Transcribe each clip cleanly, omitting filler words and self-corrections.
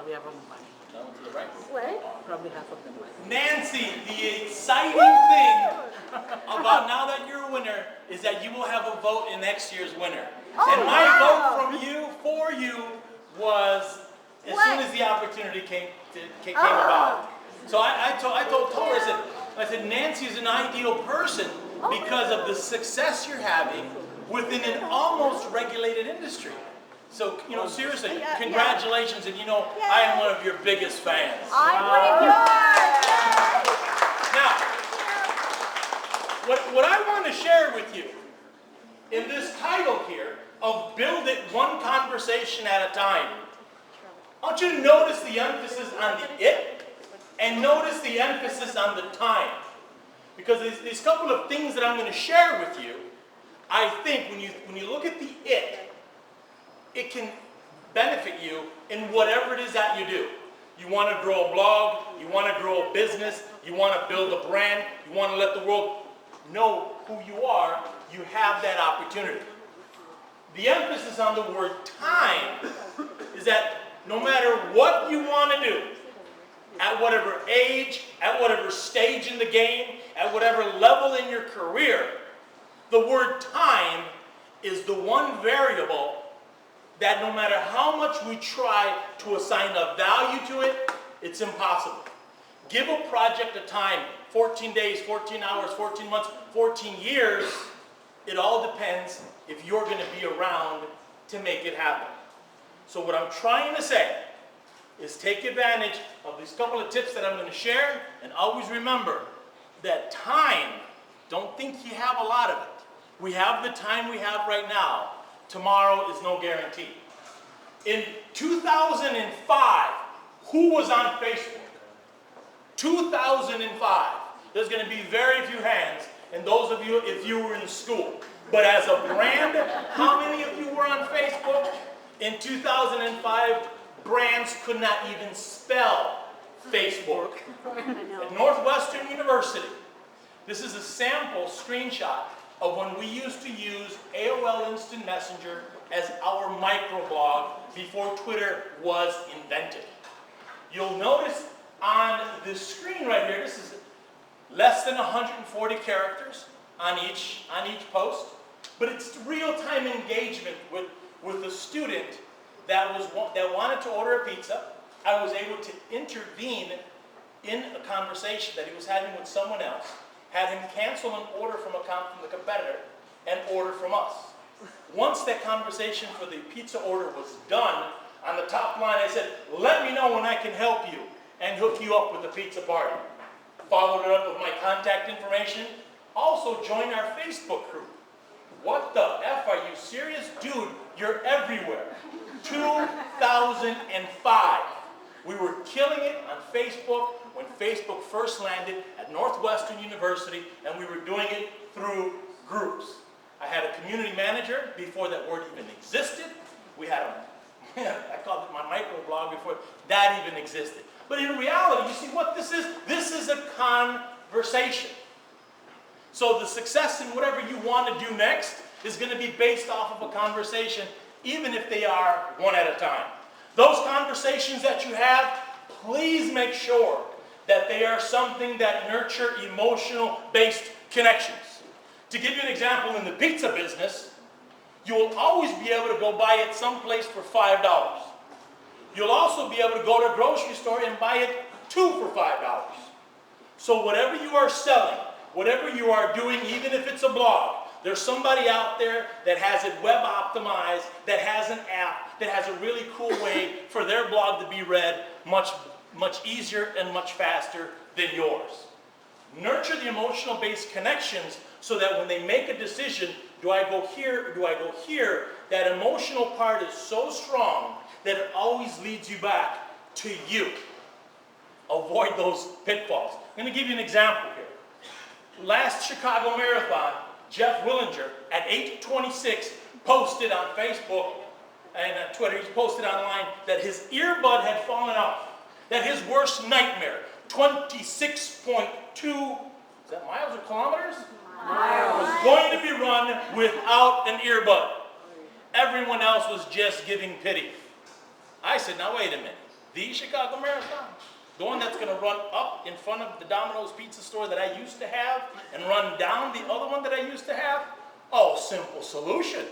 Probably half of them white. No, to the right. What? Probably half of them white. Nancy, the exciting thing about now that you're a winner is that you will have a vote in next year's winner. And my vote from you, for you, was as soon as the opportunity came about. So I told Tori, I said, Nancy is an ideal person because of the success you're having within an almost regulated industry. So, seriously, congratulations, and I am one of your biggest fans. I'm one of yours. Now, what I want to share with you in this title here of Build It One Conversation at a Time, I want you to notice the emphasis on the it and notice the emphasis on the time. Because these couple of things that I'm going to share with you, I think when you look at the it can benefit you in whatever it is that you do. You want to grow a blog, you want to grow a business, you want to build a brand, you want to let the world know who you are, you have that opportunity. The emphasis on the word time is that no matter what you want to do, at whatever age, at whatever stage in the game, at whatever level in your career, the word time is the one variable that no matter how much we try to assign a value to it, it's impossible. Give a project a time, 14 days, 14 hours, 14 months, 14 years. It all depends if you're going to be around to make it happen. So what I'm trying to say is take advantage of these couple of tips that I'm going to share, and always remember that time, don't think you have a lot of it. We have the time we have right now. Tomorrow is no guarantee. In 2005, who was on Facebook? 2005. There's going to be very few hands, and those of you, if you were in school. But as a brand, how many of you were on Facebook? In 2005, brands could not even spell Facebook. At Northwestern University, this is a sample screenshot of when we used to use AOL Instant Messenger as our microblog before Twitter was invented. You'll notice on this screen right here, this is less than 140 characters on each post, but it's real-time engagement with a student that wanted to order a pizza. I was able to intervene in a conversation that he was having with someone else, had him cancel an order from the competitor and order from us. Once that conversation for the pizza order was done, on the top line I said, let me know when I can help you and hook you up with the pizza party. Followed it up with my contact information. Also join our Facebook group. What the F, are you serious? Dude, you're everywhere. 2005. We were killing it on Facebook when Facebook first landed at Northwestern University, and we were doing it through groups. I had a community manager before that word even existed. We had I called it my microblog before that even existed. But in reality, you see what this is? This is a conversation. So the success in whatever you want to do next is going to be based off of a conversation, even if they are one at a time. Those conversations that you have, please make sure that they are something that nurture emotional-based connections. To give you an example, in the pizza business, you will always be able to go buy it someplace for $5. You'll also be able to go to a grocery store and buy it two for $5. So whatever you are selling, whatever you are doing, even if it's a blog, there's somebody out there that has it web optimized, that has an app, that has a really cool way for their blog to be read much easier and much faster than yours. Nurture the emotional-based connections so that when they make a decision, do I go here or do I go here, that emotional part is so strong that it always leads you back to you. Avoid those pitfalls. I'm going to give you an example here. Last Chicago Marathon, Jeff Willinger at 8:26 posted on Facebook and Twitter, he posted online that his earbud had fallen off. That his worst nightmare, 26.2, is that miles or kilometers? Miles. Was going to be run without an earbud. Everyone else was just giving pity. I said, now wait a minute. the Chicago Marathon. The one that's going to run up in front of the Domino's pizza store that I used to have and run down the other one that I used to have? Oh, simple solution.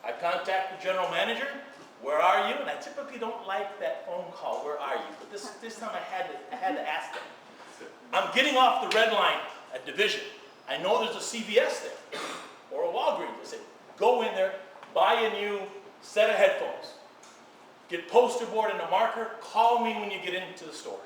I contact the general manager. Where are you? And I typically don't like that phone call, where are you? But this time I had to ask them. I'm getting off the red line at Division. I know there's a CVS there or a Walgreens. I say, go in there, buy a new set of headphones. Get poster board and a marker. Call me when you get into the store.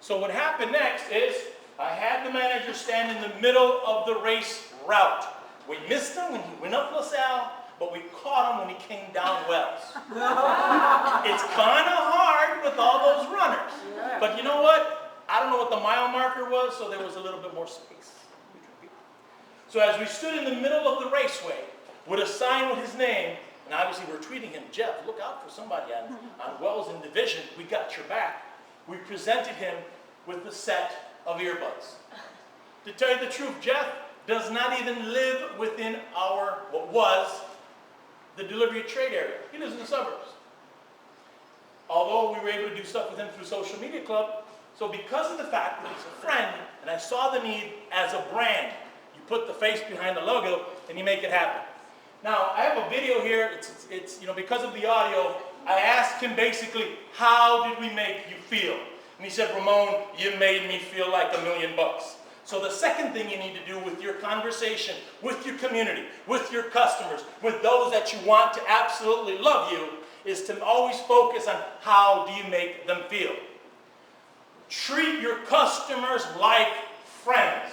So what happened next is I had the manager stand in the middle of the race route. We missed him when he went up LaSalle, but we caught him when he came down Wells. It's kind of hard with all those runners. But you know what? I don't know what the mile marker was, so there was a little bit more space. So as we stood in the middle of the raceway with a sign with his name, and obviously we're tweeting him, Jeff, look out for somebody on Wells in Division. We got your back. We presented him with the set of earbuds. To tell you the truth, Jeff does not even live within what was the delivery trade area. He lives in the suburbs. Although we were able to do stuff with him through Social Media Club, so because of the fact that he's a friend, and I saw the need as a brand, you put the face behind the logo and you make it happen. Now, I have a video here. It's because of the audio, I asked him basically, how did we make you feel? And he said, Ramon, you made me feel like $1 million. So the second thing you need to do with your conversation, with your community, with your customers, with those that you want to absolutely love you, is to always focus on how do you make them feel. Treat your customers like friends.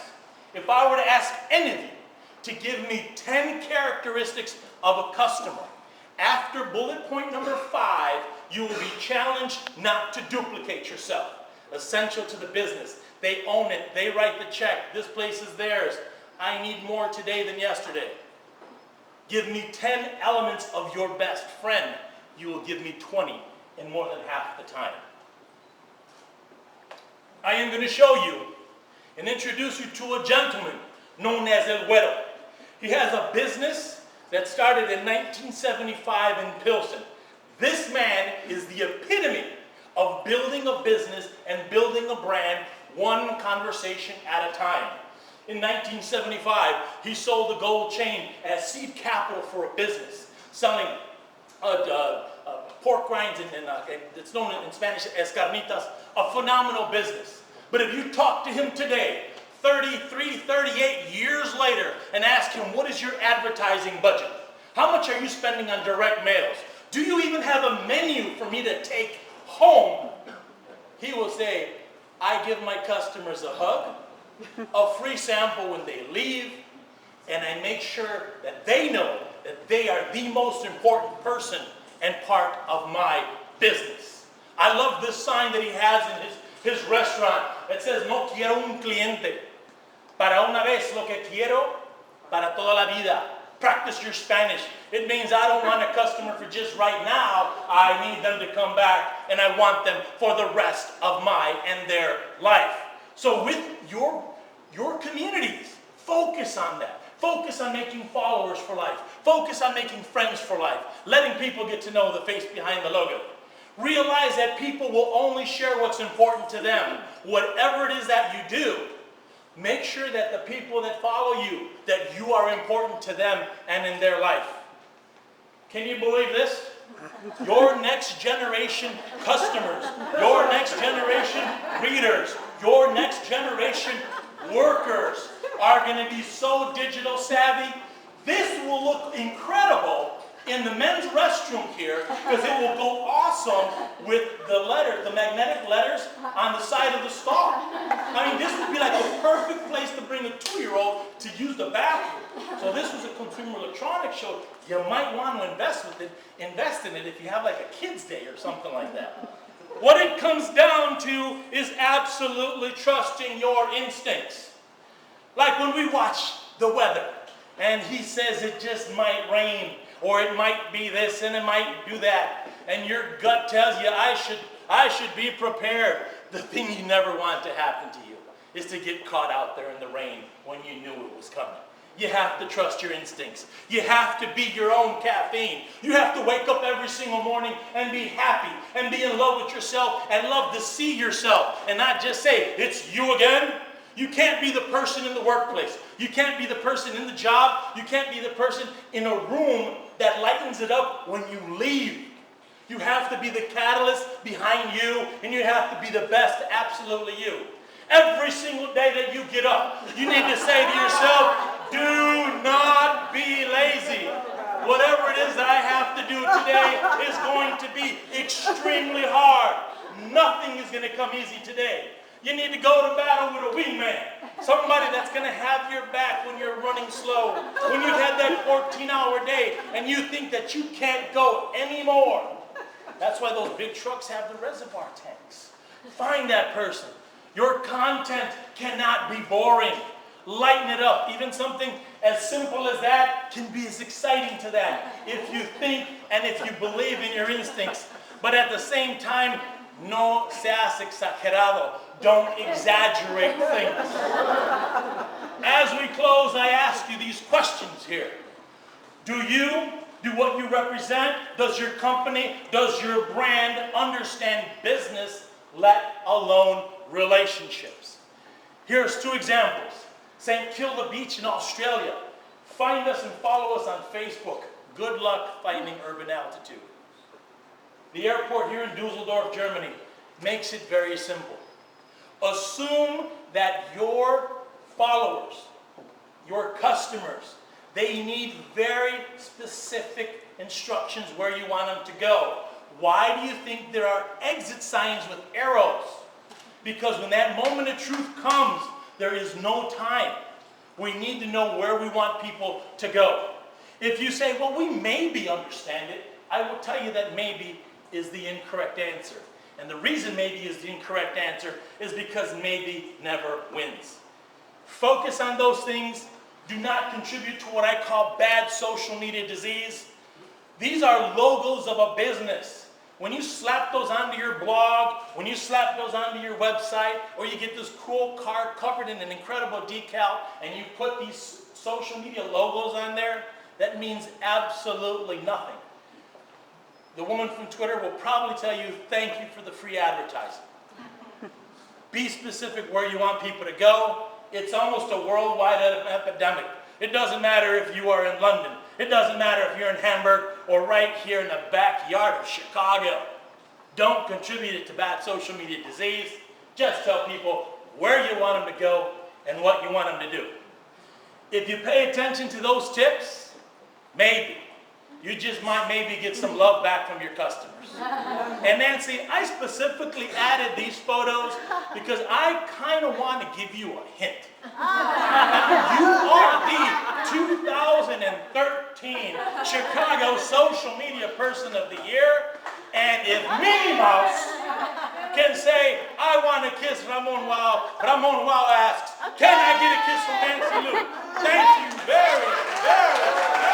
If I were to ask any of you to give me 10 characteristics of a customer, after bullet point number 5, you will be challenged not to duplicate yourself. Essential to the business. They own it. They write the check. This place is theirs. I need more today than yesterday. Give me 10 elements of your best friend. You will give me 20 in more than half the time. I am going to show you and introduce you to a gentleman known as El Güero. He has a business that started in 1975 in Pilsen. This man is the epitome of building a business and building a brand one conversation at a time. In 1975, he sold the gold chain as seed capital for a business, selling pork rinds, and it's known in Spanish as carnitas, a phenomenal business. But if you talk to him today, 33, 38 years later, and ask him, what is your advertising budget? How much are you spending on direct mails? Do you even have a menu for me to take home? He will say, I give my customers a hug, a free sample when they leave, and I make sure that they know that they are the most important person and part of my business. I love this sign that he has in his restaurant. It says, no quiero un cliente. Para una vez lo que quiero, para toda la vida. Practice your Spanish. It means I don't want a customer for just right now. I need them to come back, and I want them for the rest of my and their life. So with your communities, focus on that. Focus on making followers for life. Focus on making friends for life. Letting people get to know the face behind the logo. Realize that people will only share what's important to them. Whatever it is that you do, make sure that the people that follow you, that you are important to them and in their life. Can you believe this? Your next generation customers, your next generation readers, your next generation workers are going to be so digital savvy. This will look incredible in the men's restroom here because it will go awesome with the letters, the magnetic letters on the side of the stall. I mean, this would be like a perfect place to bring a 2-year-old to use the bathroom. So this was a consumer electronics show. You might want to invest in it if you have like a kid's day or something like that. What it comes down to is absolutely trusting your instincts. Like when we watch the weather and he says it just might rain, or it might be this and it might do that, and your gut tells you I should be prepared. The thing you never want to happen to you is to get caught out there in the rain when you knew it was coming. You have to trust your instincts. You have to be your own caffeine. You have to wake up every single morning and be happy and be in love with yourself and love to see yourself and not just say, it's you again. You can't be the person in the workplace. You can't be the person in the job. You can't be the person in a room that lightens it up when you leave. You have to be the catalyst behind you, and you have to be the best, absolutely you. Every single day that you get up, you need to say to yourself, do not be lazy. Whatever it is that I have to do today is going to be extremely hard. Nothing is going to come easy today. You need to go to battle with a wingman. Somebody that's going to have your back when you're running slow. When you've had that 14-hour day and you think that you can't go anymore. That's why those big trucks have the reservoir tanks. Find that person. Your content cannot be boring. Lighten it up. Even something as simple as that can be as exciting to that if you think and if you believe in your instincts. But at the same time, no seas exagerado. Don't exaggerate things. As we close, I ask you these questions here. Do what you represent? Does your company, does your brand understand business, let alone relationships? Here's 2 examples. St. Kilda Beach in Australia. Find us and follow us on Facebook. Good luck finding urban altitude. The airport here in Dusseldorf, Germany, makes it very simple. Assume that your followers, your customers, they need very specific instructions where you want them to go. Why do you think there are exit signs with arrows? Because when that moment of truth comes, there is no time. We need to know where we want people to go. If you say, well, we maybe understand it, I will tell you that maybe is the incorrect answer. And the reason maybe is the incorrect answer is because maybe never wins. Focus on those things. Do not contribute to what I call bad social media disease. These are logos of a business. When you slap those onto your blog, when you slap those onto your website, or you get this cool card covered in an incredible decal, and you put these social media logos on there, that means absolutely nothing. The woman from Twitter will probably tell you, thank you for the free advertising. Be specific where you want people to go. It's almost a worldwide epidemic. It doesn't matter if you are in London. It doesn't matter if you're in Hamburg or right here in the backyard of Chicago. Don't contribute it to bad social media disease. Just tell people where you want them to go and what you want them to do. If you pay attention to those tips, maybe. You just might maybe get some love back from your customers. And Nancy, I specifically added these photos because I kind of want to give you a hint. You are the 2013 Chicago Social Media Person of the Year. And if Minnie Mouse can say, I want to kiss RamonWOW, RamonWOW asks, can I get a kiss from Nancy Loo? Thank you very, very much.